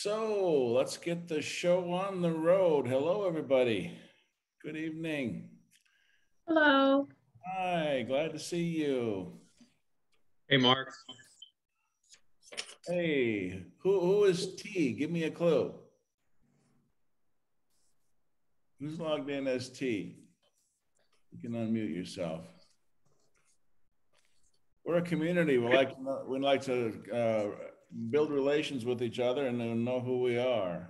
So let's get the show on the road. Hello, everybody. Good evening. Hello. Hi, glad to see you. Hey, Mark. Hey, who is T? Give me a clue. Who's logged in as T? You can unmute yourself. We're a community. We like to build relations with each other and know who we are.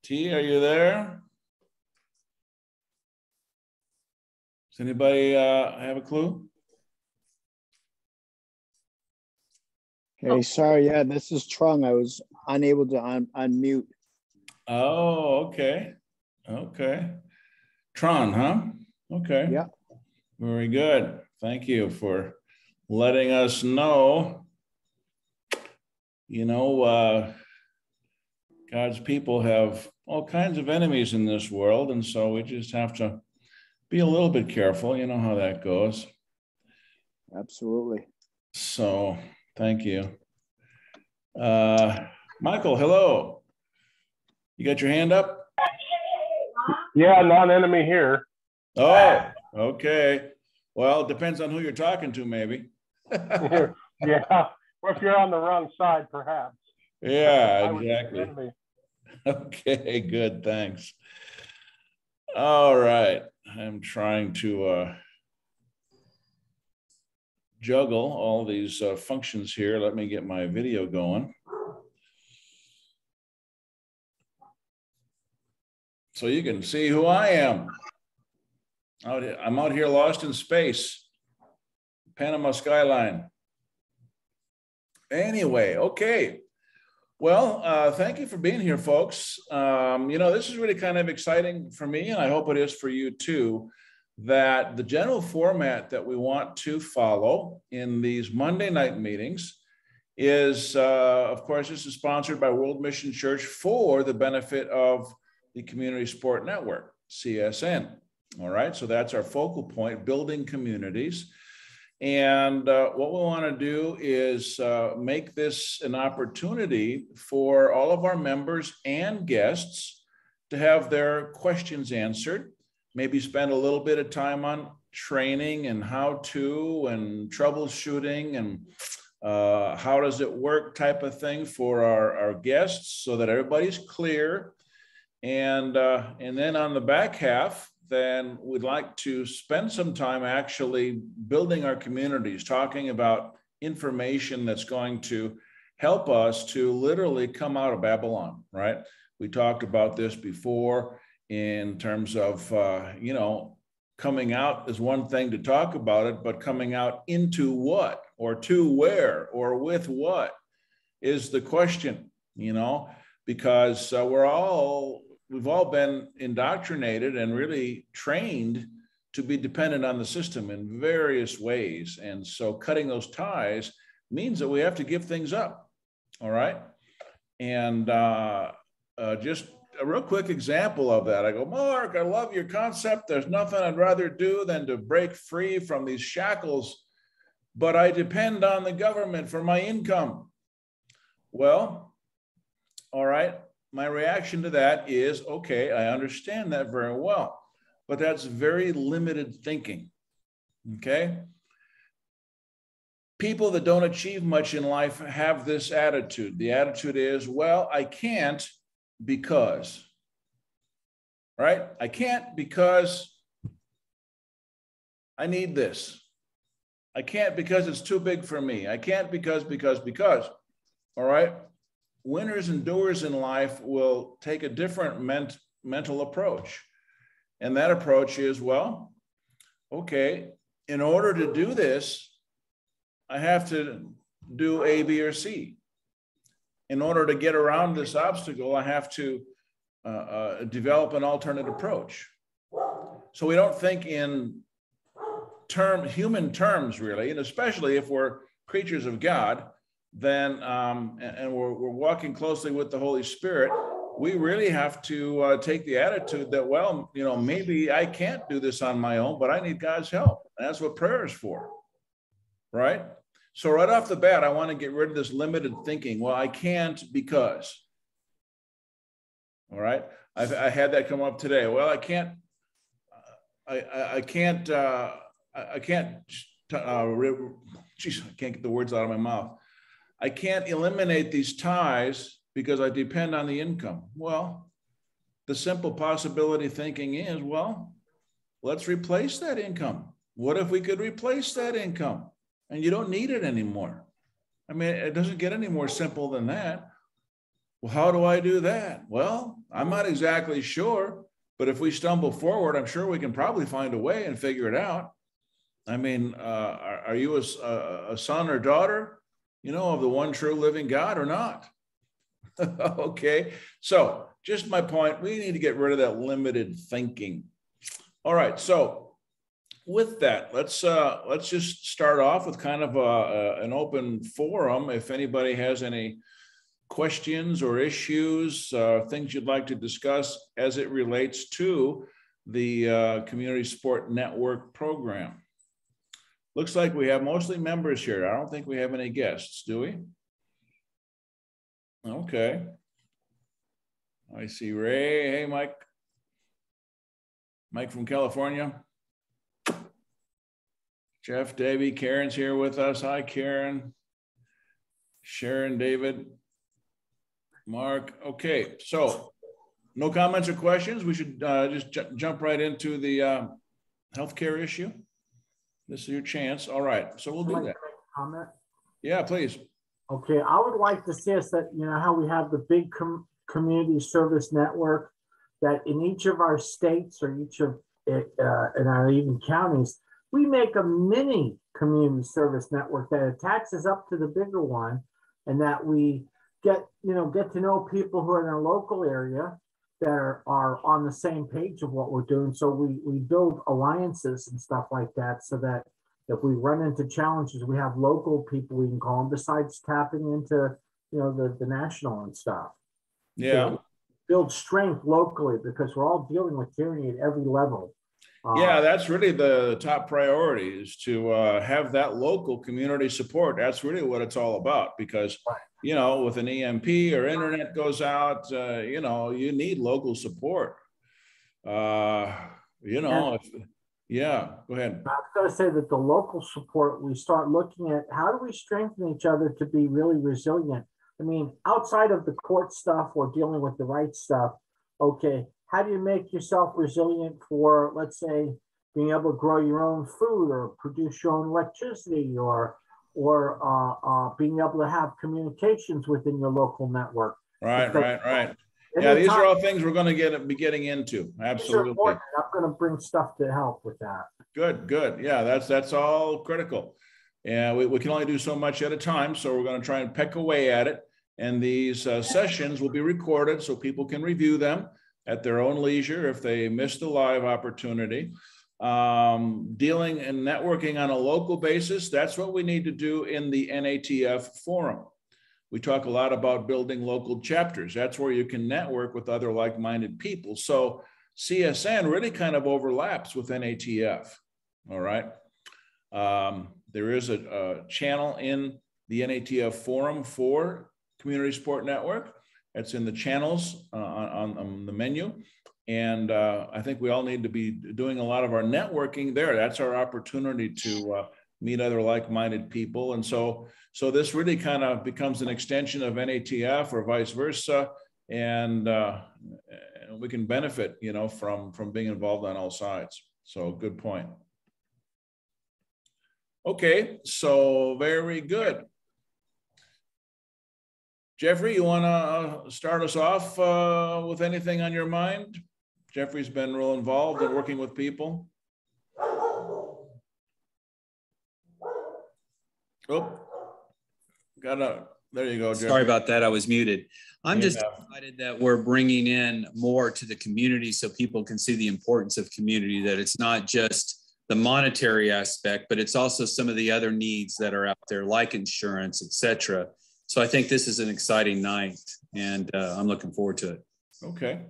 T, are you there? Does anybody have a clue? Hey, sorry. Yeah, this is Trung. I was unable to unmute. Oh, okay. Okay. Tron, huh? Okay. Yeah. Very good. Thank you for letting us know. You know, God's people have all kinds of enemies in this world, and so we just have to be a little bit careful. You know how that goes. Absolutely. So, thank you. Michael, hello. You got your hand up? Yeah, non-enemy here. Oh, okay. Well, it depends on who you're talking to, maybe. Yeah, or if you're on the wrong side, perhaps. Yeah, exactly. Okay, good, thanks. All right, I'm trying to juggle all these functions here. Let me get my video going. So you can see who I am. I'm out here lost in space, Panama skyline. Anyway, okay. Well, thank you for being here, folks. You know, this is really kind of exciting for me, and I hope it is for you too, that the general format that we want to follow in these Monday night meetings is, of course, this is sponsored by World Mission Church for the benefit of the Community Support Network, CSN. All right, so that's our focal point, building communities. And what we want to do is make this an opportunity for all of our members and guests to have their questions answered, maybe spend a little bit of time on training and how to and troubleshooting and how does it work type of thing for our guests so that everybody's clear. And then on the back half, then we'd like to spend some time actually building our communities, talking about information that's going to help us to literally come out of Babylon, right? We talked about this before in terms of, you know, coming out is one thing to talk about it, but coming out into what or to where or with what is the question, you know, because we've all been indoctrinated and really trained to be dependent on the system in various ways. And so cutting those ties means that we have to give things up. All right. And just a real quick example of that. I go, Mark, I love your concept. There's nothing I'd rather do than to break free from these shackles, but I depend on the government for my income. Well, all right. My reaction to that is, okay, I understand that very well, but that's very limited thinking, okay? People that don't achieve much in life have this attitude. The attitude is, well, I can't because, right? I can't because I need this. I can't because it's too big for me. I can't because, all right? Winners and doers in life will take a different mental approach. And that approach is, well, okay, in order to do this, I have to do A, B, or C. In order to get around this obstacle, I have to develop an alternate approach. So we don't think in human terms, really, and especially if we're creatures of God, then and we're walking closely with the Holy Spirit, we really have to take the attitude that, well, you know, maybe I can't do this on my own, but I need God's help. And that's what prayer is for, right? So right off the bat, I want to get rid of this limited thinking. Well, I can't because. All right. I had that come up today. Well, I can't. I can't. I can't. Geez, I can't get the words out of my mouth. I can't eliminate these ties because I depend on the income. Well, the simple possibility thinking is, well, let's replace that income. What if we could replace that income and you don't need it anymore? I mean, it doesn't get any more simple than that. Well, how do I do that? Well, I'm not exactly sure, but if we stumble forward, I'm sure we can probably find a way and figure it out. I mean, are you a son or daughter, of the one true living God or not? Okay, so just my point, we need to get rid of that limited thinking. All right, so with that, let's just start off with kind of an open forum. If anybody has any questions or issues, things you'd like to discuss as it relates to the Community Support Network program. Looks like we have mostly members here. I don't think we have any guests, do we? Okay. I see Ray. Hey, Mike. Mike from California. Jeff, Debbie, Karen's here with us. Hi, Karen. Sharon, David, Mark. Okay, so no comments or questions. We should just jump right into the healthcare issue. This is your chance. All right, so we'll do that. Comment? Yeah, please. Okay, I would like to see us that, how we have the big community service network, that in each of our states or each of in our even counties, we make a mini community service network that attaches up to the bigger one, and that we get to know people who are in our local area that are on the same page of what we're doing. So we build alliances and stuff like that, so that if we run into challenges, we have local people we can call them, besides tapping into the national and stuff. Yeah. So build strength locally, because we're all dealing with tyranny at every level. Yeah, that's really the top priority, is to have that local community support. That's really what it's all about, because with an EMP or internet goes out, you need local support. Yeah, go ahead. I was going to say that the local support, we start looking at how do we strengthen each other to be really resilient. I mean, outside of the court stuff or dealing with the right stuff, okay, how do you make yourself resilient for, let's say, being able to grow your own food or produce your own electricity, or being able to have communications within your local network? Right. Yeah, these are all things we're going to be getting into. Absolutely. I'm going to bring stuff to help with that. Good. Yeah, that's all critical. And we can only do so much at a time, so we're going to try and peck away at it. And these sessions will be recorded so people can review them at their own leisure if they missed the live opportunity. Dealing and networking on a local basis, that's what we need to do in the NATF forum. We talk a lot about building local chapters. That's where you can network with other like-minded people. So CSN really kind of overlaps with NATF, all right? There is a channel in the NATF forum for Community Support Network. It's in the channels on the menu. And I think we all need to be doing a lot of our networking there. That's our opportunity to meet other like-minded people. And so this really kind of becomes an extension of NATF or vice versa. And we can benefit, from being involved on all sides. So good point. Okay, so very good. Jeffrey, you want to start us off with anything on your mind? Jeffrey's been real involved in working with people. Oh, there you go, Jeffrey. Sorry about that, I was muted. I'm just excited that we're bringing in more to the community so people can see the importance of community, that it's not just the monetary aspect, but it's also some of the other needs that are out there, like insurance, et cetera. So I think this is an exciting night, and I'm looking forward to it. Okay,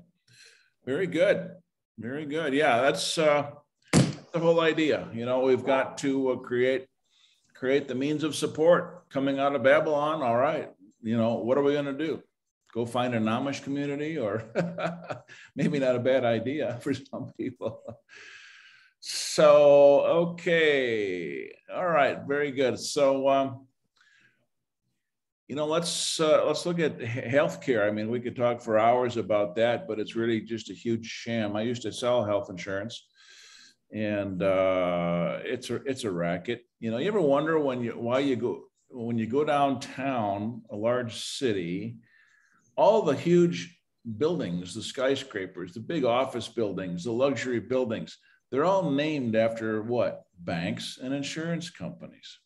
very good, very good. Yeah, that's the whole idea. We've got to create create the means of support coming out of Babylon. All right, you know, what are we going to do? Go find an Amish community, or maybe not a bad idea for some people. So, okay. All right. Very good. So, you know, let's look at healthcare. I mean, we could talk for hours about that, but it's really just a huge sham. I used to sell health insurance, and it's a racket. You know, you ever wonder when you go downtown, a large city, all the huge buildings, the skyscrapers, the big office buildings, the luxury buildings, they're all named after what? Banks and insurance companies.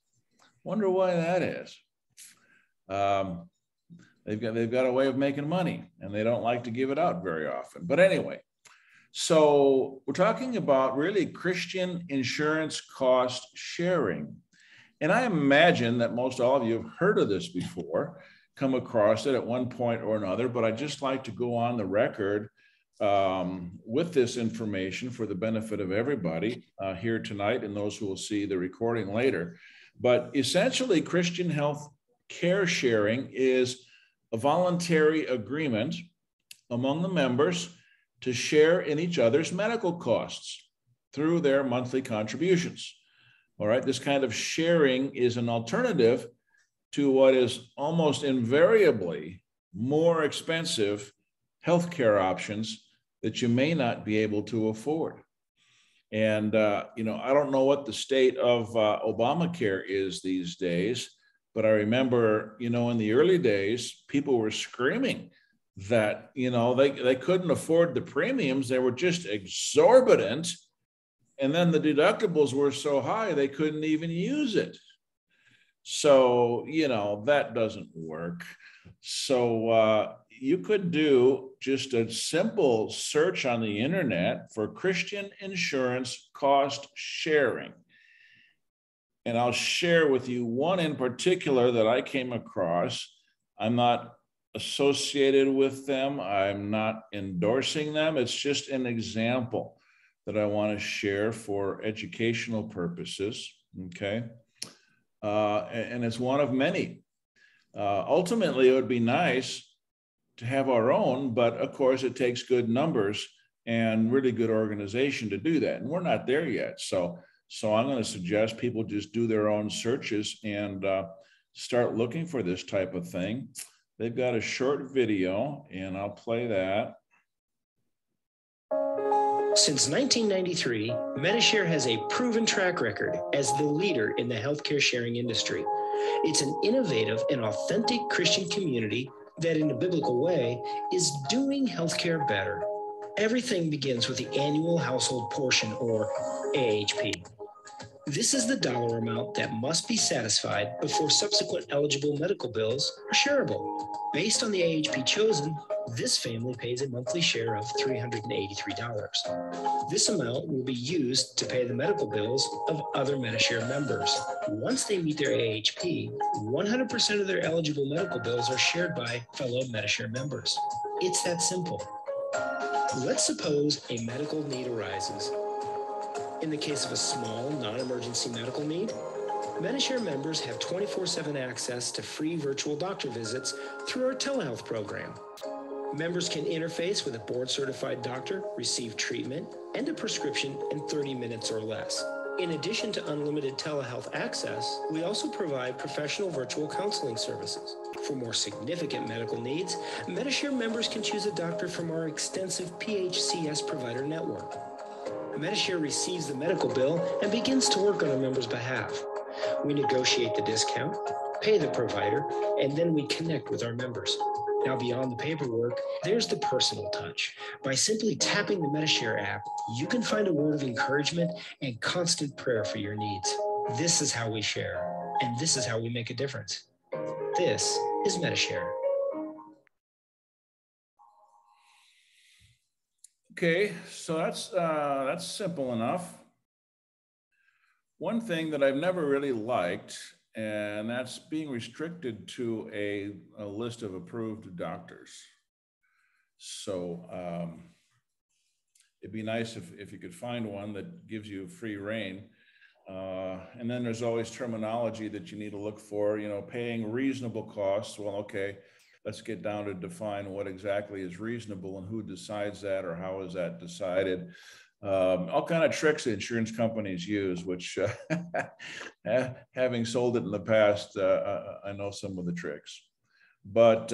Wonder why that is. They've got a way of making money, and they don't like to give it out very often. But anyway, so we're talking about really Christian insurance cost sharing. And I imagine that most all of you have heard of this before, come across it at one point or another, but I'd just like to go on the record with this information for the benefit of everybody here tonight and those who will see the recording later. But essentially, Christian health care sharing is a voluntary agreement among the members to share in each other's medical costs through their monthly contributions. All right, this kind of sharing is an alternative to what is almost invariably more expensive healthcare options that you may not be able to afford. And, you know, I don't know what the state of Obamacare is these days, but I remember, you know, in the early days, people were screaming that, you know, they couldn't afford the premiums. They were just exorbitant. And then the deductibles were so high, they couldn't even use it. So, you know, that doesn't work. So you could do just a simple search on the internet for Christian insurance cost sharing. And I'll share with you one in particular that I came across. I'm not associated with them. I'm not endorsing them. It's just an example that I want to share for educational purposes, okay? And it's one of many. Ultimately, it would be nice to have our own, but of course it takes good numbers and really good organization to do that. And we're not there yet. So I'm going to suggest people just do their own searches and start looking for this type of thing. They've got a short video, and I'll play that. Since 1993, Medishare has a proven track record as the leader in the healthcare sharing industry. It's an innovative and authentic Christian community that, in a biblical way, is doing healthcare better. Everything begins with the annual household portion, or AHP. This is the dollar amount that must be satisfied before subsequent eligible medical bills are shareable. Based on the AHP chosen, this family pays a monthly share of $383. This amount will be used to pay the medical bills of other Medishare members. Once they meet their AHP, 100% of their eligible medical bills are shared by fellow Medishare members. It's that simple. Let's suppose a medical need arises. In the case of a small, non-emergency medical need, Medishare members have 24/7 access to free virtual doctor visits through our telehealth program. Members can interface with a board-certified doctor, receive treatment, and a prescription in 30 minutes or less. In addition to unlimited telehealth access, we also provide professional virtual counseling services. For more significant medical needs, Medishare members can choose a doctor from our extensive PHCS provider network. Medishare receives the medical bill and begins to work on our members' behalf. We negotiate the discount, pay the provider, and then we connect with our members. Now, beyond the paperwork, there's the personal touch. By simply tapping the Medishare app, you can find a word of encouragement and constant prayer for your needs. This is how we share, and this is how we make a difference. This is Medishare. Okay, so that's simple enough. One thing that I've never really liked, and that's being restricted to a list of approved doctors. So it'd be nice if you could find one that gives you free reign. And then there's always terminology that you need to look for, you know, paying reasonable costs. Well, okay, let's get down to define what exactly is reasonable and who decides that or how is that decided. All kind of tricks insurance companies use, which having sold it in the past, I know some of the tricks. But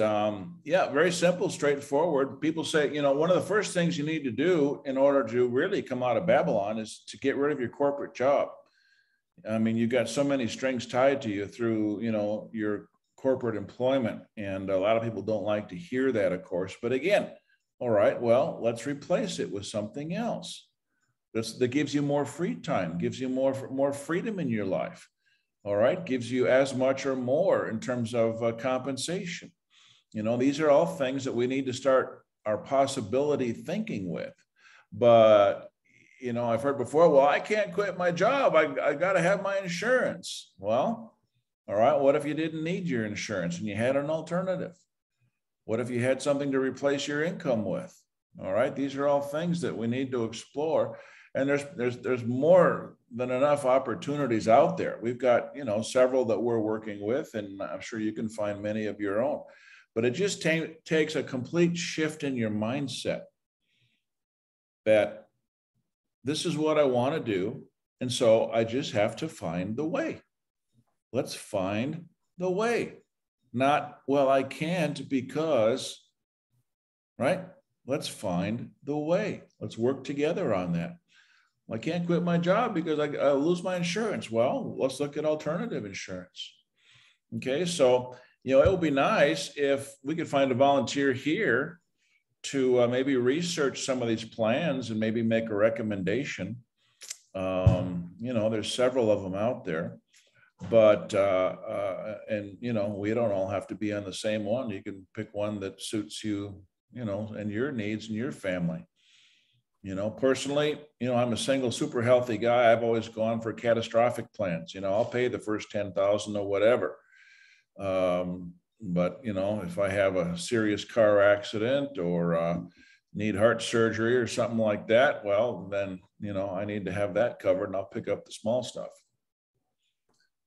yeah, very simple, straightforward. People say, you know, one of the first things you need to do in order to really come out of Babylon is to get rid of your corporate job. I mean, you've got so many strings tied to you through, you know, your corporate employment. And a lot of people don't like to hear that, of course. But again, all right, well, let's replace it with something else that gives you more free time, gives you more freedom in your life. All right, gives you as much or more in terms of compensation. You know, these are all things that we need to start our possibility thinking with. But, you know, I've heard before, well, I can't quit my job. I got to have my insurance. Well, all right, what if you didn't need your insurance and you had an alternative? What if you had something to replace your income with? All right, these are all things that we need to explore. And there's more than enough opportunities out there. We've got, you know, several that we're working with, and I'm sure you can find many of your own. But it just takes a complete shift in your mindset that this is what I want to do. And so I just have to find the way. Let's find the way. Not, well, I can't because, right? Let's find the way. Let's work together on that. I can't quit my job because I'll lose my insurance. Well, let's look at alternative insurance. Okay, so, you know, it would be nice if we could find a volunteer here to maybe research some of these plans and maybe make a recommendation. You know, there's several of them out there, but, and, you know, we don't all have to be on the same one. You can pick one that suits you, you know, and your needs and your family. You know, personally, you know, I'm a single, super healthy guy. I've always gone for catastrophic plans. You know, I'll pay the first 10,000 or whatever. But, you know, if I have a serious car accident or need heart surgery or something like that, well, then, you know, I need to have that covered and I'll pick up the small stuff.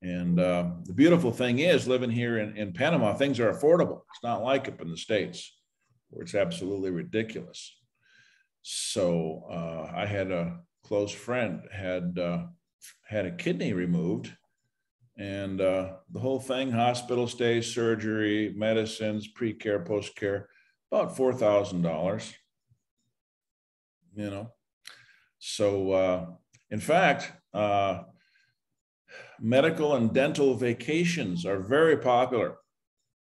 And the beautiful thing is living here in Panama, things are affordable. It's not like up in the States where it's absolutely ridiculous. So I had a close friend had a kidney removed, and the whole thing, hospital stay, surgery, medicines, pre-care, post-care, about $4,000, you know. So in fact, medical and dental vacations are very popular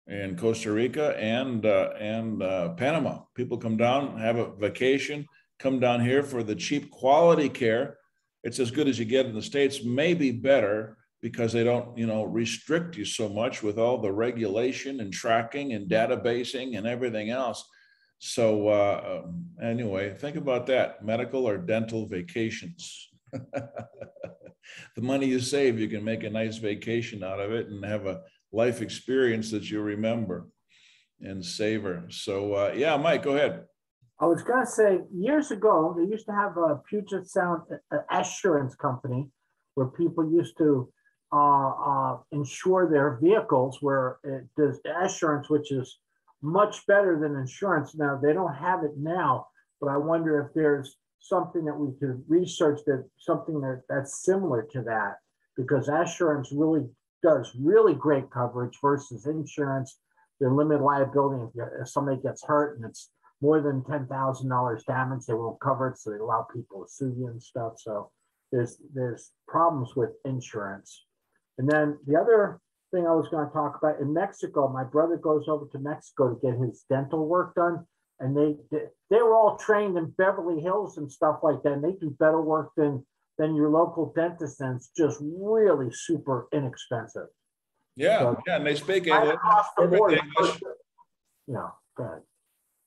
in Costa Rica and Panama. People come down, have a vacation, come down here for the cheap quality care. It's as good as you get in the States, maybe better because they don't, you know, restrict you so much with all the regulation and tracking and databasing and everything else. So anyway, think about that, medical or dental vacations. The money you save, you can make a nice vacation out of it and have a life experience that you remember and savor. So yeah, Mike, go ahead. I was going to say, years ago, they used to have a Puget Sound assurance company where people used to insure their vehicles, where it does assurance, which is much better than insurance. Now, they don't have it now, but I wonder if there's something that we could research, that something that's similar to that, because assurance really does really great coverage versus insurance. They're limited liability. If somebody gets hurt and it's more than $10,000 damage, they won't cover it, so they allow people to sue you and stuff. So there's problems with insurance. And then the other thing I was going to talk about, in Mexico, my brother goes over to Mexico to get his dental work done, and they were all trained in Beverly Hills and stuff like that, and they do better work than your local dentist, and it's just really super inexpensive. Yeah, so, yeah, and they speak English. English. Yeah, go ahead.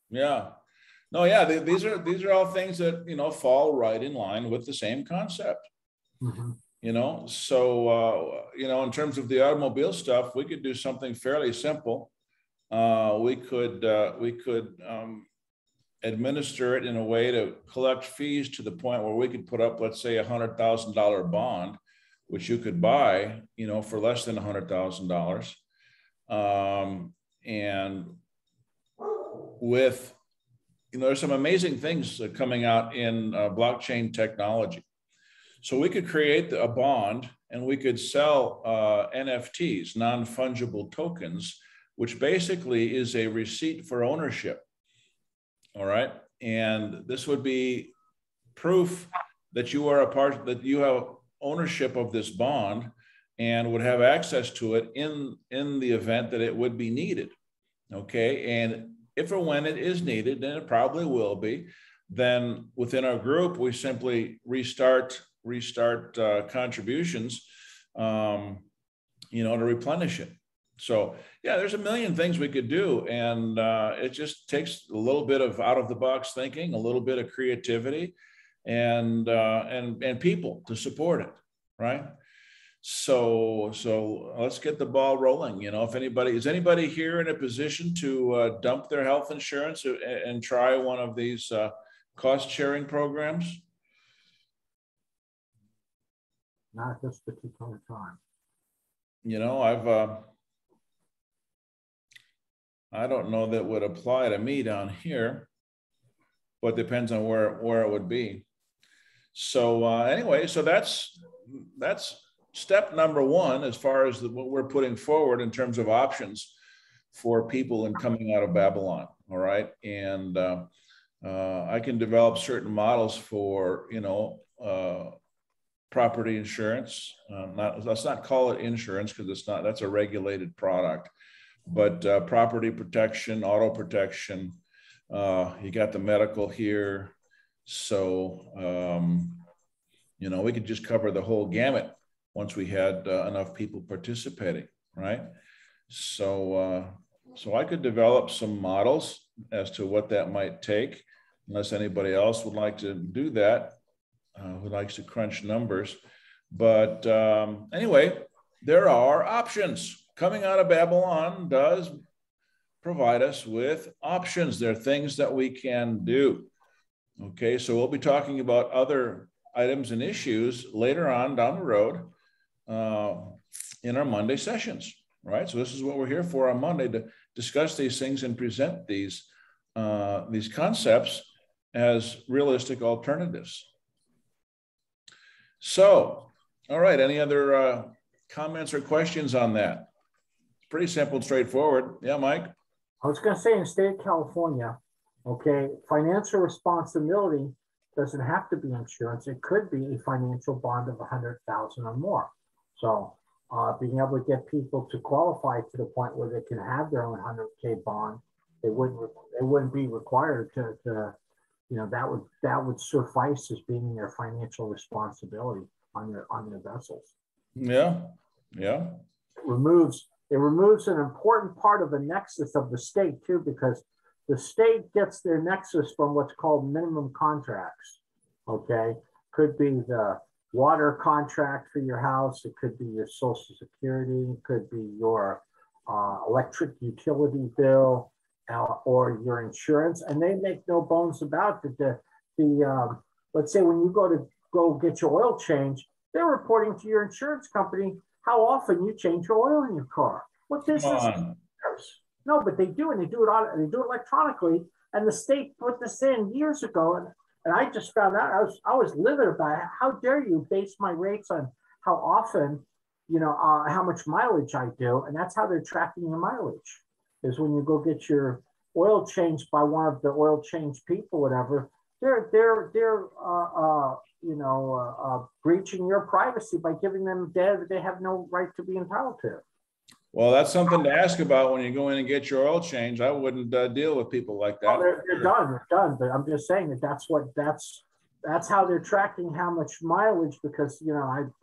Yeah, no, yeah, these are all things that, you know, fall right in line with the same concept. Mm-hmm. You know, so you know, in terms of the automobile stuff, we could do something fairly simple. We could administer it in a way to collect fees to the point where we could put up, let's say, $100,000 bond, which you could buy, for less than $100,000. And with, there's some amazing things coming out in blockchain technology. So we could create a bond and we could sell NFTs, non-fungible tokens, which basically is a receipt for ownership. All right. And this would be proof that you are that you have ownership of this bond and would have access to it in the event that it would be needed. Okay. And if or when it is needed, and it probably will be, then within our group, we simply restart contributions, to replenish it. So yeah, there's a million things we could do. And it just takes a little bit of out of the box thinking, a little bit of creativity, and people to support it. Right. So let's get the ball rolling. If is anybody here in a position to dump their health insurance and try one of these cost sharing programs? Not at this particular time. I don't know that would apply to me down here, but depends on where it would be. So anyway, so that's step number one as far as what we're putting forward in terms of options for people in coming out of Babylon. All right, and I can develop certain models for property insurance. Let's not call it insurance because it's not. That's a regulated product. But property protection, auto protection, you got the medical here. So, we could just cover the whole gamut once we had enough people participating, right? So, so I could develop some models as to what that might take, unless anybody else would like to do that, who likes to crunch numbers. But anyway, there are options. Coming out of Babylon does provide us with options. There are things that we can do. Okay, so we'll be talking about other items and issues later on down the road in our Monday sessions, right? So this is what we're here for on Monday, to discuss these things and present these concepts as realistic alternatives. So, all right, any other comments or questions on that? Pretty simple and straightforward. Yeah, Mike? I was going to say, in the state of California, okay, financial responsibility doesn't have to be insurance. It could be a financial bond of $100,000 or more. So being able to get people to qualify to the point where they can have their own 100K bond, they wouldn't be required to that would suffice as being their financial responsibility on their vessels. Yeah, yeah. It removes an important part of the nexus of the state too, because the state gets their nexus from what's called minimum contracts. Okay, could be the water contract for your house. It could be your Social Security. It could be your electric utility bill or your insurance. And they make no bones about it. Let's say when you go get your oil change, they're reporting to your insurance company how often you change your oil in your car. What business? No, but they do, and they do it electronically. And the state put this in years ago, and I just found out I was livid about it. How dare you base my rates on how often, how much mileage I do, and that's how they're tracking your mileage. Is when you go get your oil changed by one of the oil change people, whatever. They're breaching your privacy by giving them data that they have no right to be entitled to. Well, that's something to ask about when you go in and get your oil change. I wouldn't deal with people like that. Well, they're done. But I'm just saying that's how they're tracking how much mileage, because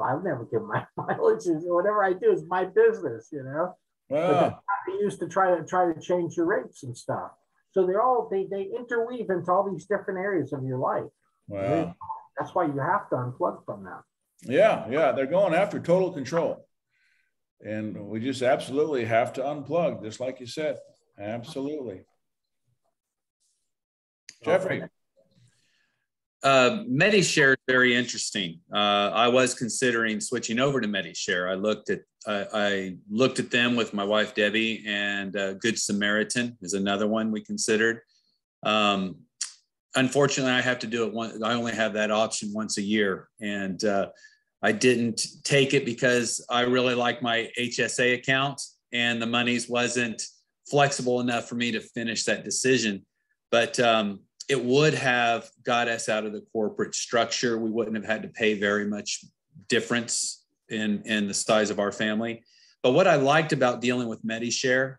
I've never given my mileage. Whatever I do is my business. Wow. But that's how they used to try to change your rates and stuff. So they interweave into all these different areas of your life. Wow. That's why you have to unplug from them. Yeah. They're going after total control. And we just absolutely have to unplug, just like you said. Absolutely. Jeffrey. Medishare is very interesting. I was considering switching over to Medishare. I looked at them with my wife Debbie, and Good Samaritan is another one we considered. Unfortunately, I have to do it I only have that option once a year, and I didn't take it because I really like my HSA account, and the monies wasn't flexible enough for me to finish that decision. But it would have got us out of the corporate structure. We wouldn't have had to pay very much difference in the size of our family. But what I liked about dealing with Medishare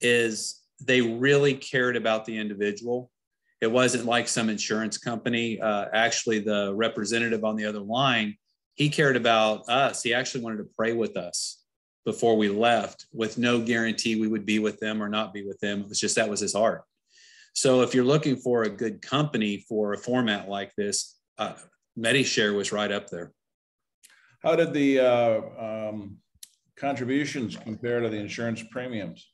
is they really cared about the individual. It wasn't like some insurance company. Actually, the representative on the other line, he cared about us. He actually wanted to pray with us before we left, with no guarantee we would be with them or not be with them. It was just, that was his heart. So if you're looking for a good company for a format like this, Medishare was right up there. How did the contributions compare to the insurance premiums?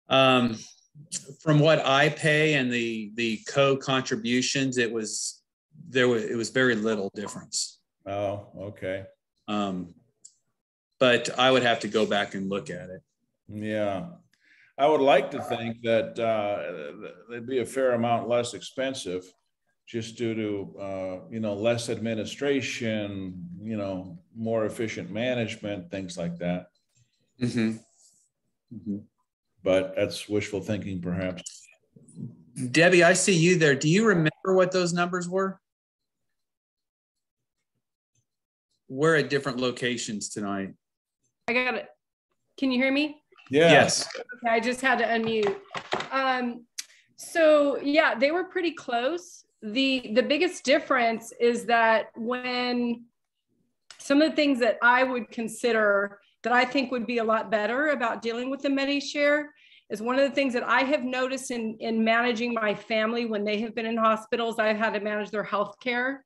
From what I pay and the co-contributions, it was very little difference. Oh, okay. But I would have to go back and look at it. Yeah. I would like to think that they'd be a fair amount less expensive, just due to less administration, more efficient management, things like that. Mm-hmm. Mm-hmm. But that's wishful thinking, perhaps. Debbie, I see you there. Do you remember what those numbers were? We're at different locations tonight. I got it. Can you hear me? Yeah. Yes. Okay, I just had to unmute. So yeah, they were pretty close. The biggest difference is that when some of the things that I would consider that I think would be a lot better about dealing with the Medishare is one of the things that I have noticed in managing my family when they have been in hospitals. I've had to manage their health care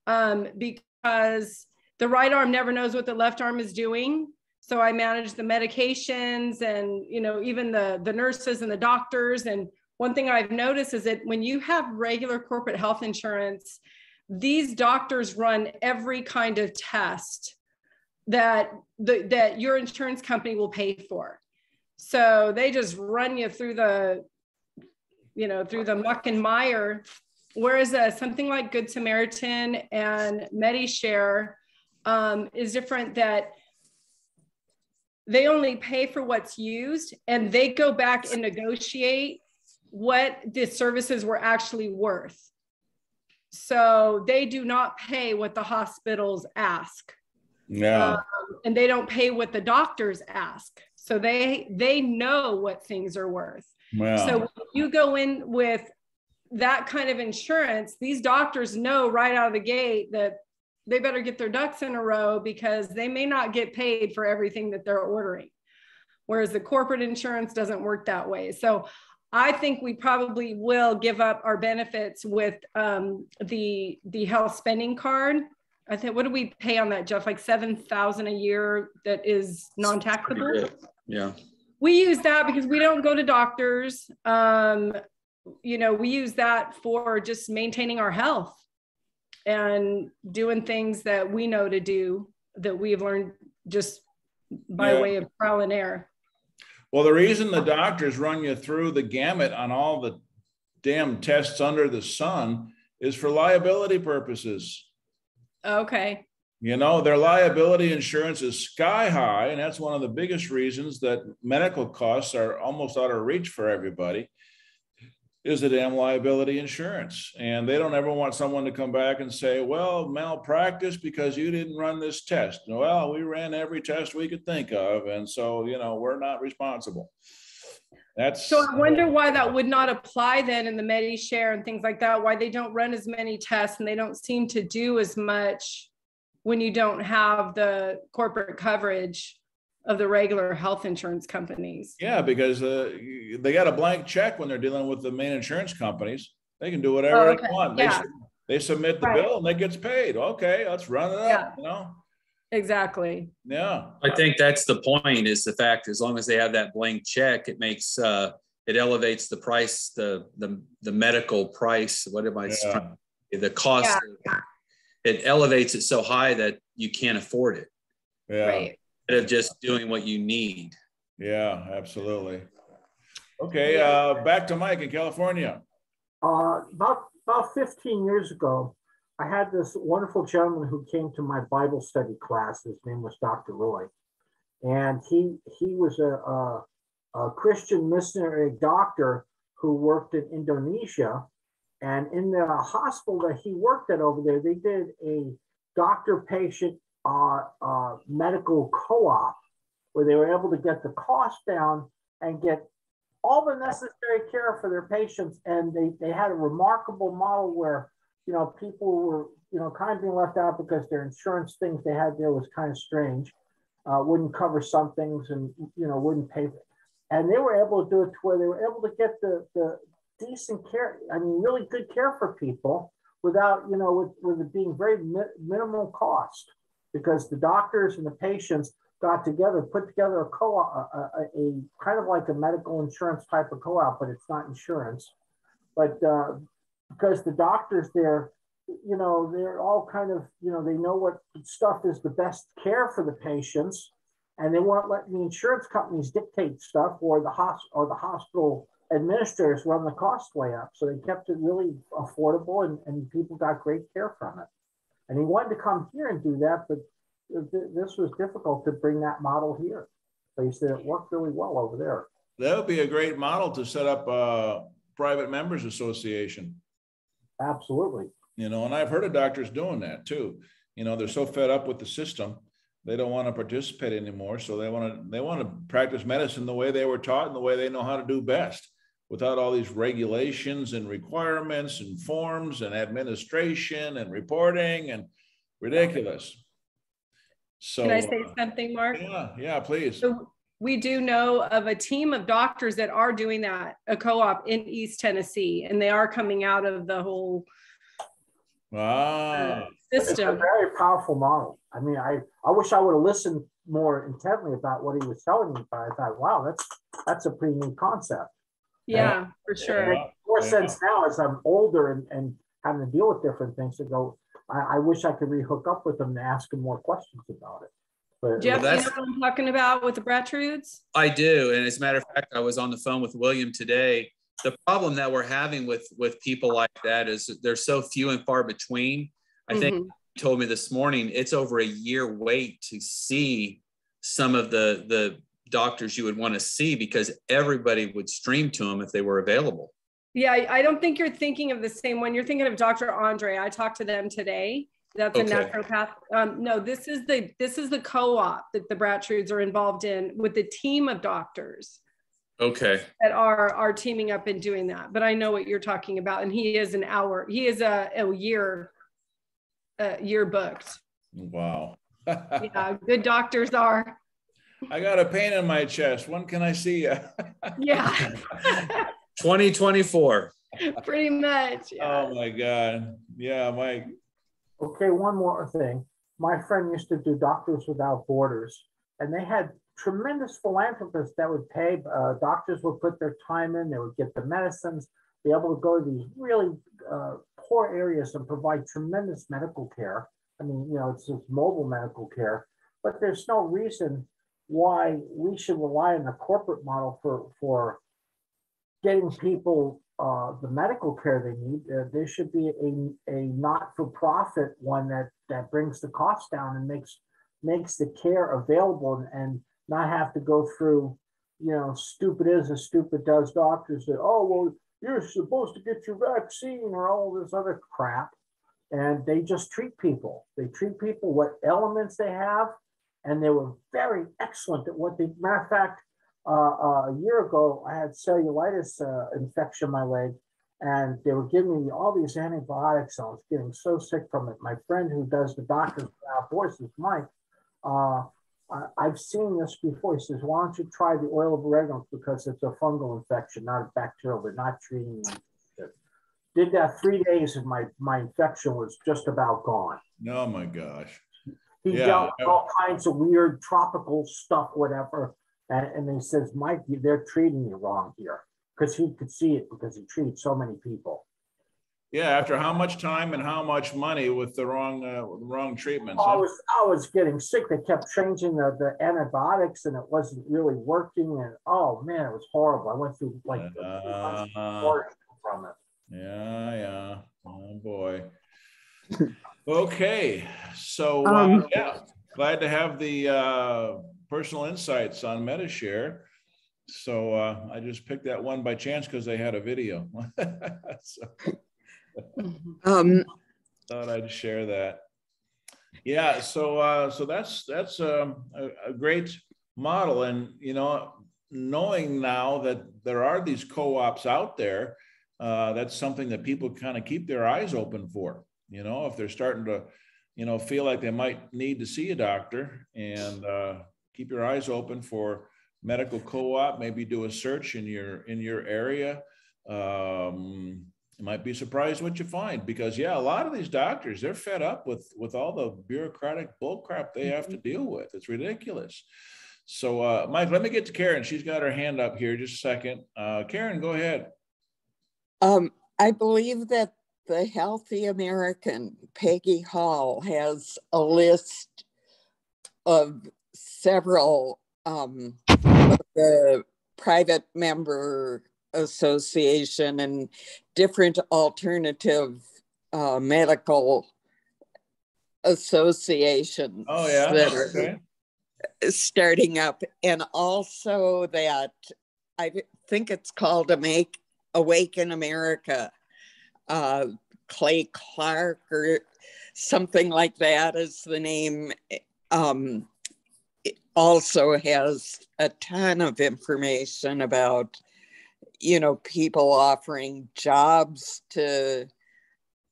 because the right arm never knows what the left arm is doing. So I manage the medications and, even the nurses and the doctors. And one thing I've noticed is that when you have regular corporate health insurance, these doctors run every kind of test that your insurance company will pay for. So they just run you through the muck and mire. Whereas something like Good Samaritan and Medishare is different, that they only pay for what's used, and they go back and negotiate what the services were actually worth. So they do not pay what the hospitals ask. Yeah. And they don't pay what the doctors ask. So they know what things are worth. Wow. So when you go in with that kind of insurance, these doctors know right out of the gate that they better get their ducks in a row, because they may not get paid for everything that they're ordering. Whereas the corporate insurance doesn't work that way. So I think we probably will give up our benefits with the health spending card. I think, what do we pay on that, Jeff? Like $7,000 a year that is non-taxable. Yeah. We use that because we don't go to doctors. We use that for just maintaining our health and doing things that we know to do, that we've learned just by way of trial and error. Well, the reason the doctors run you through the gamut on all the damn tests under the sun is for liability purposes. Okay. Their liability insurance is sky high, and that's one of the biggest reasons that medical costs are almost out of reach for everybody, is the damn liability insurance. And they don't ever want someone to come back and say, well, malpractice because you didn't run this test. Well, we ran every test we could think of, and so, we're not responsible. So I wonder why that would not apply then in the Medishare and things like that, why they don't run as many tests and they don't seem to do as much when you don't have the corporate coverage of the regular health insurance companies. Yeah, because they got a blank check when they're dealing with the main insurance companies. They can do whatever they want. Yeah. They submit the bill and it gets paid. Okay, let's run it up, Exactly. Yeah. I think that's the point, is the fact, as long as they have that blank check, it makes, it elevates the price, the medical price. What am I saying? The cost, it elevates it so high that you can't afford it. Yeah. Right. Instead of just doing what you need. Yeah, absolutely. Okay, back to Mike in California. About 15 years ago, I had this wonderful gentleman who came to my Bible study class. His name was Dr. Roy. And he was a Christian missionary doctor who worked in Indonesia. And in the hospital that he worked at over there, they did a doctor-patient medical co-op where they were able to get the cost down and get all the necessary care for their patients. And they had a remarkable model where, you know, people were, you know, kind of being left out because their insurance things they had there was kind of strange, wouldn't cover some things and, you know, wouldn't pay. And they were able to do it to where they were able to get the decent care, I mean, really good care for people without, you know, with it being very minimal cost, because the doctors and the patients got together, put together a co-op, a kind of like a medical insurance type of co-op, but it's not insurance. But because the doctors there, you know, they're all kind of, you know, they know what stuff is the best care for the patients, and they weren't letting the insurance companies dictate stuff, or the hospital administrators run the cost way up. So they kept it really affordable, and people got great care from it. And he wanted to come here and do that, but this was difficult to bring that model here. So he said it worked really well over there. That would be a great model to set up a private members association. Absolutely. You know, and I've heard of doctors doing that too. You know, they're so fed up with the system, they don't want to participate anymore. So they want to practice medicine the way they were taught and the way they know how to do best, without all these regulations and requirements and forms and administration and reporting and ridiculous. So, can I say something, Mark? Yeah, please. So we do know of a team of doctors that are doing that, a co-op in East Tennessee, and they are coming out of the whole system. It's a very powerful model. I mean, I wish I would have listened more intently about what he was telling me, but I thought, wow, that's a pretty neat concept. Yeah, for sure. More sense now as I'm older and having to deal with different things to go, I wish I could rehook up with them and ask them more questions about it. But Jeff, you know what I'm talking about with the Bratrudes? I do. And as a matter of fact, I was on the phone with William today. The problem that we're having with people like that is that they're so few and far between. I think he told me this morning, it's over a year wait to see some of the doctors you would want to see, because everybody would stream to them if they were available. Yeah, I don't think you're thinking of the same one. You're thinking of Dr. Andre. I talked to them today. That's a naturopath. No, this is the co-op that the Bratrudes are involved in with the team of doctors. Okay. That are teaming up and doing that. But I know what you're talking about. And he is a year booked. Wow. Yeah, good doctors are. I got a pain in my chest. When can I see you? Yeah. 2024. Pretty much. Yeah. Oh my God. Yeah, Mike. Okay, one more thing. My friend used to do Doctors Without Borders, and they had tremendous philanthropists that would pay. Doctors would put their time in, they would get the medicines, be able to go to these really poor areas and provide tremendous medical care. I mean, you know, it's just mobile medical care, but there's no reason why we should rely on a corporate model for getting people the medical care they need. There should be a not-for-profit one that brings the cost down and makes the care available and not have to go through, you know, stupid is as stupid does doctors that, oh, well, you're supposed to get your vaccine or all this other crap. And they just treat people. They treat people what elements they have, and they were very excellent at what they, matter of fact, a year ago, I had cellulitis infection in my leg, and they were giving me all these antibiotics. I was getting so sick from it. My friend who does the Doctors Without Borders, Mike, I've seen this before. He says, why don't you try the oil of oregano, because it's a fungal infection, not a bacterial. They're not treating me. Did that 3 days and my infection was just about gone. Oh my gosh. He dealt with all kinds of weird tropical stuff, whatever. And he says, Mike, they're treating you wrong here, because he could see it because he treated so many people. Yeah, after how much time and how much money with the wrong treatments? I was getting sick. They kept changing the antibiotics, and it wasn't really working. And oh man, it was horrible. I went through like from it. Yeah. Oh boy. Okay, so yeah, glad to have the personal insights on Medishare. So I just picked that one by chance because they had a video. So, thought I'd share that. Yeah, so that's a great model, and you know, knowing now that there are these co-ops out there, that's something that people kind of keep their eyes open for. You know, if they're starting to, you know, feel like they might need to see a doctor, and keep your eyes open for medical co-op. Maybe do a search in your area. You might be surprised what you find, because yeah, a lot of these doctors, they're fed up with all the bureaucratic bullcrap they have to deal with. It's ridiculous. So Mike, let me get to Karen. She's got her hand up here. Just a second. Karen, go ahead. I believe that the Healthy American, Peggy Hall, has a list of several of the private member association and different alternative medical associations. Oh yeah, that okay. are starting up, and also that I think it's called Awaken America. Clay Clark or something like that is the name. It also has a ton of information about, you know, people offering jobs to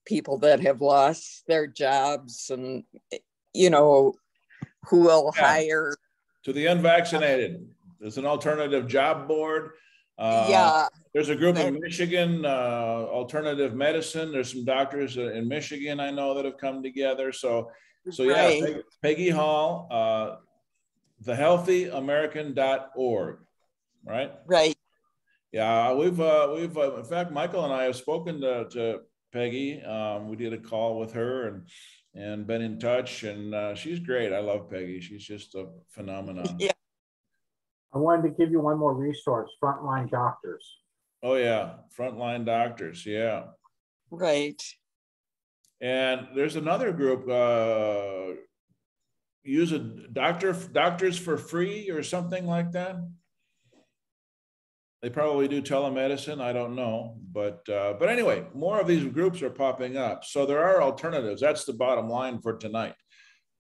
people that have lost their jobs, and, you know, who will hire. To the unvaccinated. There's an alternative job board. Yeah. There's a group in Michigan, alternative medicine. There's some doctors in Michigan I know that have come together. So yeah, right. Peggy Hall, thehealthyamerican.org, right? Right. Yeah, we've in fact, Michael and I have spoken to Peggy. We did a call with her and been in touch, and she's great. I love Peggy. She's just a phenomenon. Yeah. I wanted to give you one more resource, Frontline Doctors. Oh yeah, Frontline Doctors, yeah. Right. And there's another group, use a doctors for free or something like that. They probably do telemedicine, I don't know, but anyway, more of these groups are popping up. So there are alternatives. That's the bottom line for tonight.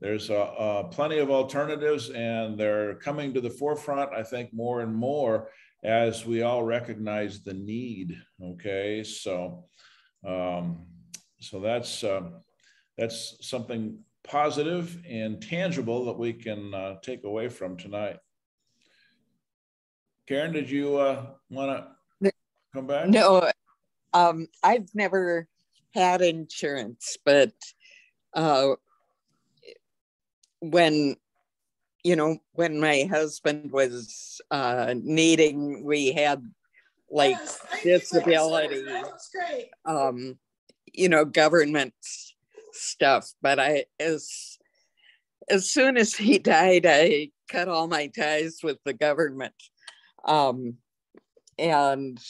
There's plenty of alternatives, and they're coming to the forefront, I think, more and more as we all recognize the need. Okay, so that's something positive and tangible that we can take away from tonight. Karen, did you want to come back? No, I've never had insurance, but when my husband was needing, we had like disability, government stuff. But as soon as he died, I cut all my ties with the government. And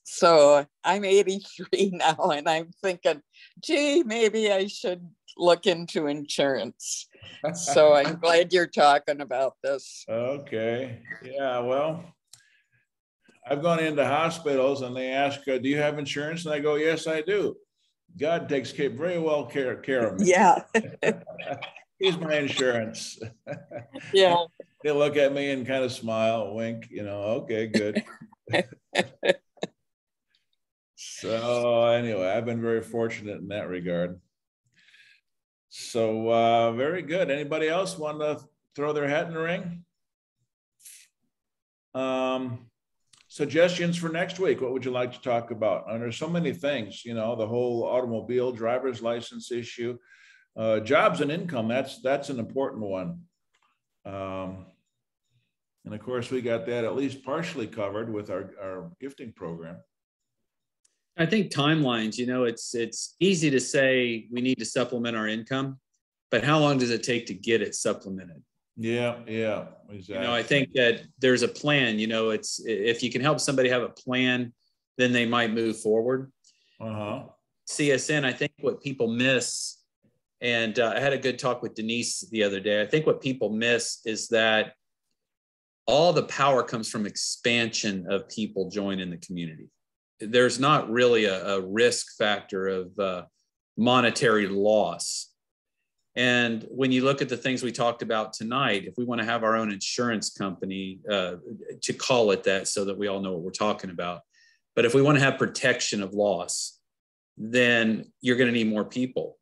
so I'm 83 now, and I'm thinking, gee, maybe I should look into insurance. So I'm glad you're talking about this. Okay. Yeah, well, I've gone into hospitals and they ask, do you have insurance? And I go, yes, I do. God takes very well care of me. Yeah. He's my insurance. Yeah. They look at me and kind of smile, wink, okay, good. So anyway, I've been very fortunate in that regard. So very good. Anybody else want to throw their hat in the ring? Suggestions for next week. What would you like to talk about? And there's so many things, the whole automobile driver's license issue, jobs and income. That's an important one. And of course, we got that at least partially covered with our gifting program. I think timelines, it's easy to say we need to supplement our income, but how long does it take to get it supplemented? Yeah, exactly. I think that there's a plan, it's, if you can help somebody have a plan, then they might move forward. CSN, I think what people miss, and I had a good talk with Denise the other day. I think what people miss is that all the power comes from expansion of people joining the community. There's not really a risk factor of monetary loss. And when you look at the things we talked about tonight, if we want to have our own insurance company, to call it that so that we all know what we're talking about, but if we want to have protection of loss, then you're going to need more people.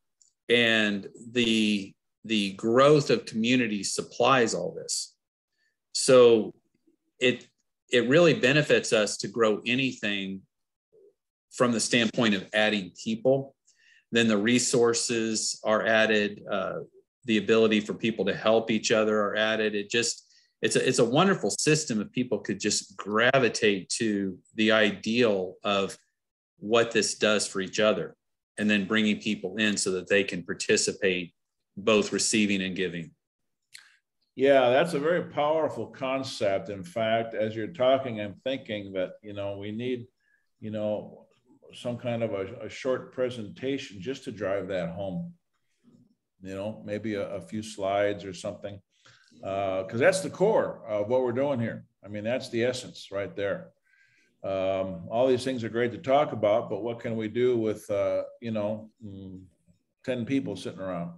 And the growth of communities supplies all this. So it really benefits us to grow anything from the standpoint of adding people. Then the resources are added, the ability for people to help each other are added. It's a wonderful system if people could just gravitate to the ideal of what this does for each other, and then bringing people in so that they can participate, both receiving and giving. Yeah, that's a very powerful concept. In fact, as you're talking, I'm thinking that, we need, some kind of a short presentation just to drive that home, maybe a few slides or something, because that's the core of what we're doing here. I mean, that's the essence right there. All these things are great to talk about, but what can we do with, 10 people sitting around,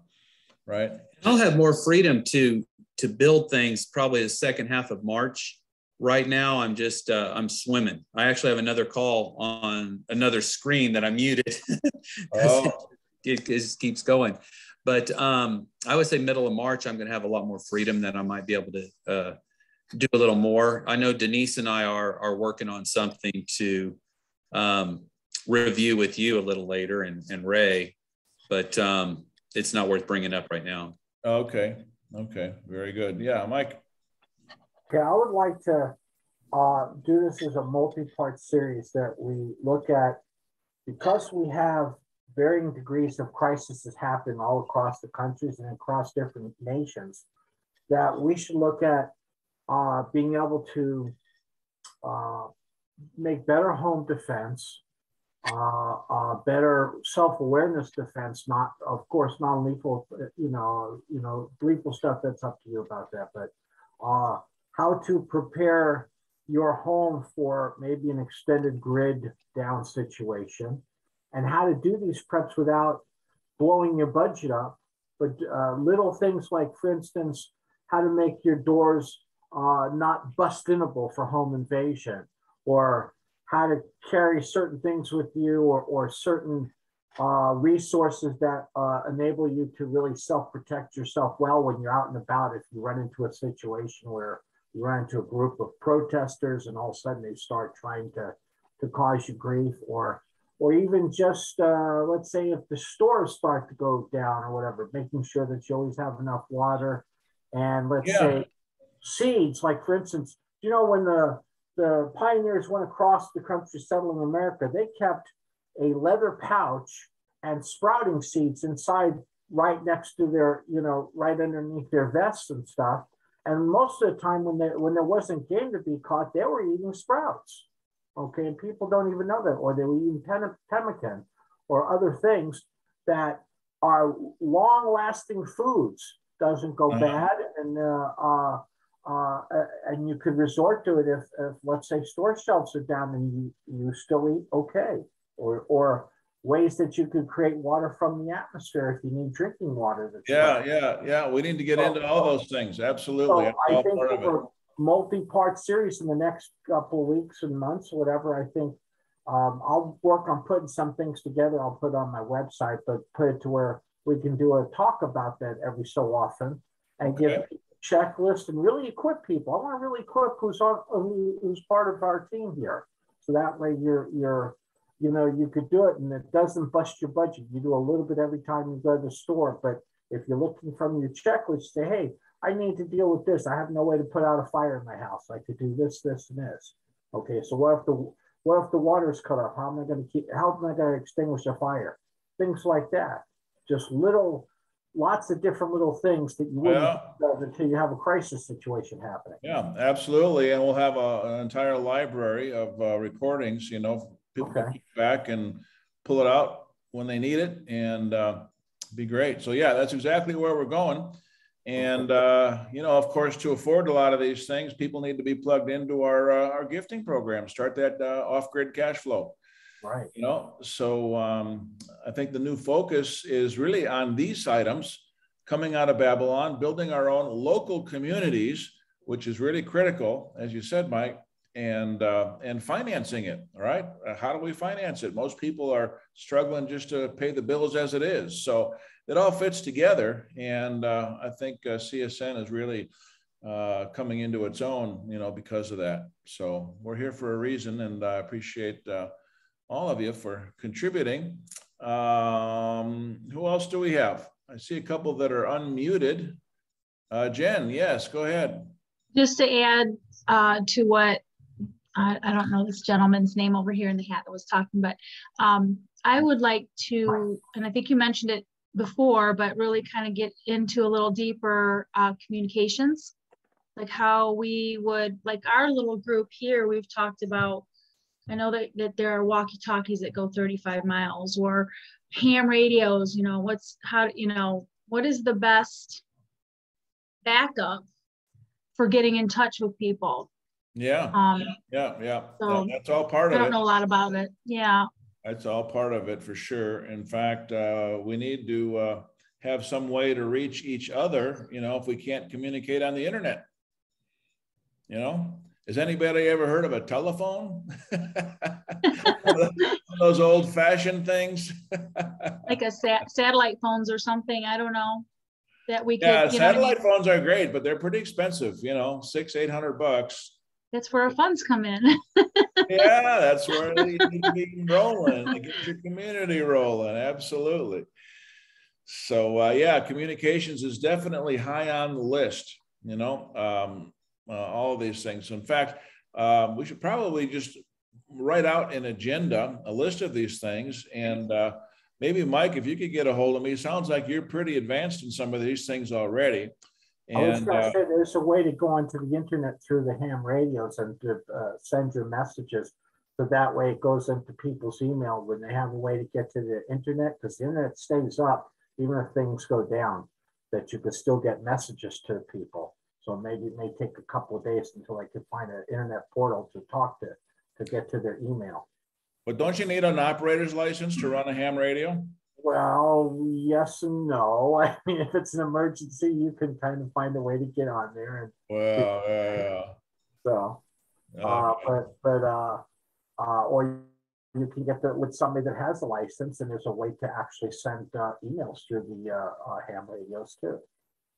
right? I'll have more freedom to build things probably the second half of March. Right now, I'm just, I'm swimming. I actually have another call on another screen that I muted. It just keeps going. But I would say middle of March, I'm going to have a lot more freedom that I might be able to do a little more. I know Denise and I are working on something to review with you a little later, and Ray, but it's not worth bringing up right now. Okay. Very good. Yeah, Mike. Okay, I would like to do this as a multi-part series that we look at, because we have varying degrees of crises happening all across the countries and across different nations, that we should look at being able to make better home defense, better self-awareness defense, not, of course, non-lethal, lethal stuff, that's up to you about that, but how to prepare your home for maybe an extended grid down situation, and how to do these preps without blowing your budget up. But little things like, for instance, how to make your doors not bust-inable for home invasion, or how to carry certain things with you, or certain resources that enable you to really self-protect yourself well when you're out and about. If you run into a situation where you run into a group of protesters and all of a sudden they start trying to cause you grief, or even just, let's say if the stores start to go down or whatever, making sure that you always have enough water. And let's say seeds, like for instance, when the pioneers went across the country settling America, they kept a leather pouch and sprouting seeds inside, right next to their, right underneath their vests and stuff. And most of the time when there wasn't game to be caught, they were eating sprouts. Okay, and people don't even know that, or they were eating pemmican or other things that are long-lasting foods. Doesn't go bad, and you could resort to it if let's say store shelves are down and you still eat okay, or ways that you could create water from the atmosphere if you need drinking water. Yeah. We need to get into all those things. Absolutely. So I think for multi-part series in the next couple of weeks and months or whatever, I think I'll work on putting some things together. I'll put on my website, but put it to where we can do a talk about that every so often, and give checklists and really equip people. I want to really equip who's part of our team here, so that way you could do it and it doesn't bust your budget. You do a little bit every time you go to the store, but if you're looking from your checklist, say, hey, I need to deal with this. I have no way to put out a fire in my house. I could do this, this, and this. Okay, so we'll have to Well, if the water's cut off, how am I going to extinguish a fire? Things like that. Just lots of different little things that you wouldn't think of until you have a crisis situation happening. Yeah, absolutely. And we'll have an entire library of recordings, you know, people can kick back and pull it out when they need it, and be great. So yeah, that's exactly where we're going. And, you know, of course, to afford a lot of these things, people need to be plugged into our gifting program, start that off-grid cash flow. Right. You know, so I think the new focus is really on these items coming out of Babylon, building our own local communities, which is really critical, as you said, Mike, and financing it. All right. How do we finance it? Most people are struggling just to pay the bills as it is. So it all fits together. And I think CSN is really coming into its own, you know, because of that. So we're here for a reason, and I appreciate all of you for contributing. Who else do we have? I see a couple that are unmuted. Jen, yes, go ahead. Just to add to what, I don't know this gentleman's name over here in the hat that was talking, but I would like to, and I think you mentioned it before, but really kind of get into a little deeper communications, like how we would, like our little group here, we've talked about, I know that there are walkie-talkies that go 35 miles, or ham radios, you know, what is the best backup for getting in touch with people? Yeah. So that's all part of it. I don't know a lot about it. Yeah. That's all part of it for sure. In fact, we need to have some way to reach each other, you know, if we can't communicate on the internet. You know, has anybody ever heard of a telephone? Those old-fashioned things? Like a satellite phones or something, I don't know. That we could, yeah, satellite phones are great, but they're pretty expensive, you know, $600-800. That's where our funds come in. Yeah, that's where you need to be rolling to get your community rolling. Absolutely. So yeah, communications is definitely high on the list, you know, all of these things. So in fact, we should probably just write out an agenda, a list of these things. And maybe Mike, if you could get a hold of me, sounds like you're pretty advanced in some of these things already. And, I was going to say, there's a way to go onto the internet through the ham radios and to send your messages. So that way it goes into people's email when they have a way to get to the internet, because the internet stays up even if things go down, that you can still get messages to people. So maybe it may take a couple of days until I can find an internet portal to talk to get to their email. But don't you need an operator's license to run a ham radio? Well, yes and no. I mean, if it's an emergency, you can kind of find a way to get on there. And well, yeah. So, or you can get with somebody that has a license, and there's a way to actually send emails through the ham radios too.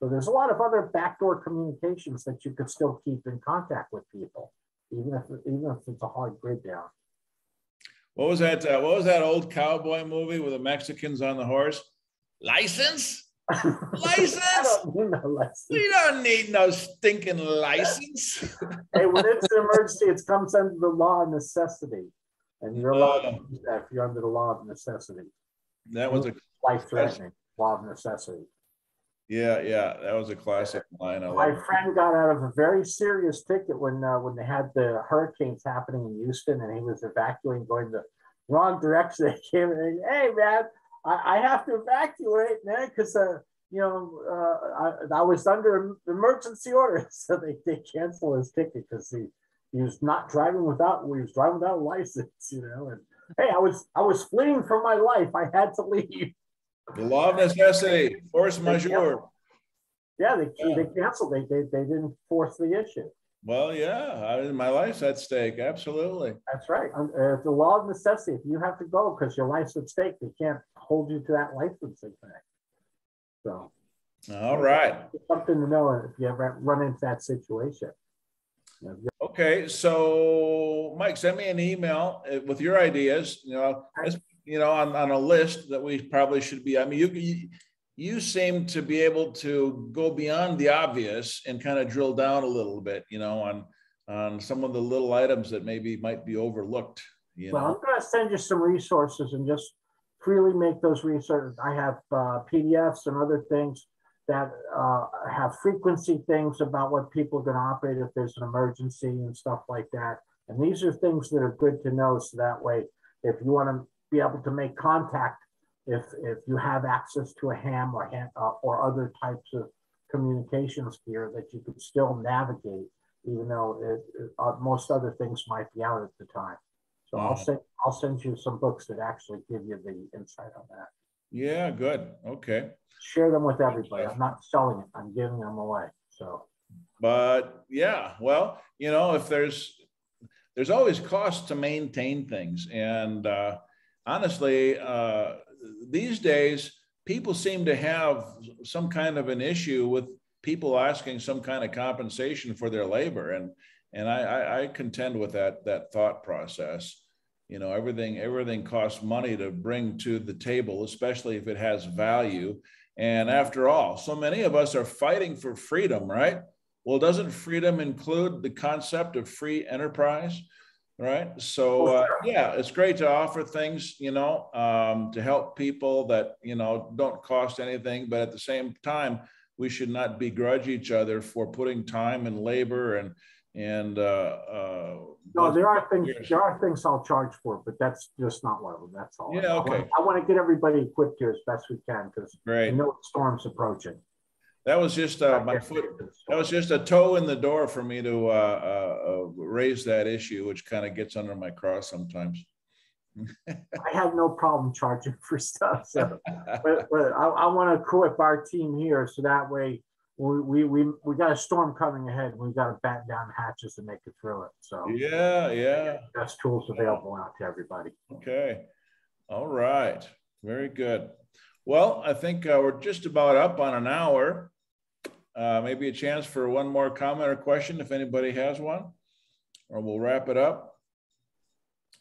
So there's a lot of other backdoor communications that you could still keep in contact with people, even if it's a hard grid down. What was that? What was that old cowboy movie with the Mexicans on the horse? License? License? We don't need no stinking license. Hey, when it's an emergency, it comes under the law of necessity, and you're allowed to do that if you're under the law of necessity. That was a life-threatening law of necessity. Yeah, that was a classic line. My friend got out of a very serious ticket when they had the hurricanes happening in Houston, and he was evacuating, going the wrong direction. They came in, hey man, I have to evacuate, man, because I was under emergency order, so they canceled his ticket because he was driving without a license, you know. And hey, I was fleeing for my life. I had to leave. The law of necessity, force majeure. Yeah, they canceled. They didn't force the issue. Well, yeah, my life's at stake. Absolutely. That's right. The law of necessity. If you have to go because your life's at stake, they can't hold you to that licensing thing. So, all right. It's something to know if you ever run into that situation. Okay, so Mike, send me an email with your ideas. On a list that we probably should be. I mean, you seem to be able to go beyond the obvious and kind of drill down a little bit, on on some of the little items that maybe might be overlooked. Well, I'm going to send you some resources and just freely make those resources. I have PDFs and other things that have frequency things about what people are going to operate if there's an emergency and stuff like that. And these are things that are good to know, so that way, if you want to be able to make contact, if you have access to a ham or other types of communications gear, that you could still navigate, even though most other things might be out at the time. So I'll send you some books that actually give you the insight on that. Yeah, good. Okay. Share them with everybody. I'm not selling it. I'm giving them away. So, but yeah, well, you know, if there's always costs to maintain things, and honestly, these days people seem to have some kind of an issue with people asking some kind of compensation for their labor, and I contend with that thought process. You know, everything costs money to bring to the table, especially if it has value. And after all, so many of us are fighting for freedom, right? Well, doesn't freedom include the concept of free enterprise, right? So yeah, it's great to offer things, you know, to help people that, you know, don't cost anything, but at the same time, we should not begrudge each other for putting time and labor and no, there are things I'll charge for, but that's just not one of them. That's all. Yeah, okay. I want to get everybody equipped here as best we can, because I know the storm's approaching. That was just my foot. That was just a toe in the door for me to raise that issue, which kind of gets under my cross sometimes. I have no problem charging for stuff, so, but I want to equip our team here, so that way we got a storm coming ahead, and we got to batten down hatches and make it through it. So yeah, that's tools available out to everybody. Okay, all right, very good. Well, I think we're just about up on an hour. Maybe a chance for one more comment or question if anybody has one, or we'll wrap it up.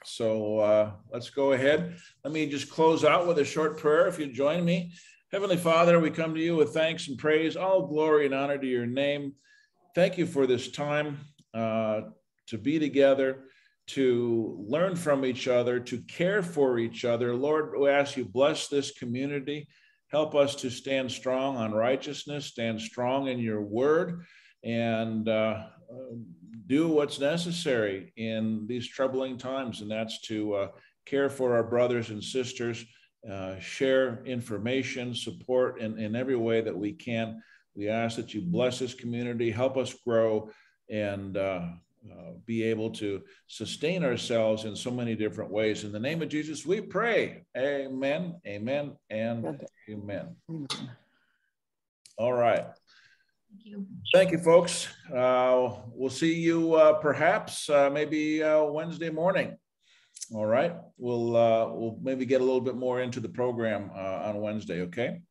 So let's go ahead. Let me just close out with a short prayer if you join me. Heavenly Father, we come to you with thanks and praise, all glory and honor to your name. Thank you for this time to be together, to learn from each other, to care for each other. Lord, we ask you bless this community. Help us to stand strong on righteousness, stand strong in your word, and do what's necessary in these troubling times, and that's to care for our brothers and sisters, share information, support in every way that we can. We ask that you bless this community, help us grow, and be able to sustain ourselves in so many different ways. In the name of Jesus, we pray. Amen, amen, and amen. All right. Thank you, folks. We'll see you perhaps maybe Wednesday morning. All right. We'll maybe get a little bit more into the program on Wednesday. Okay.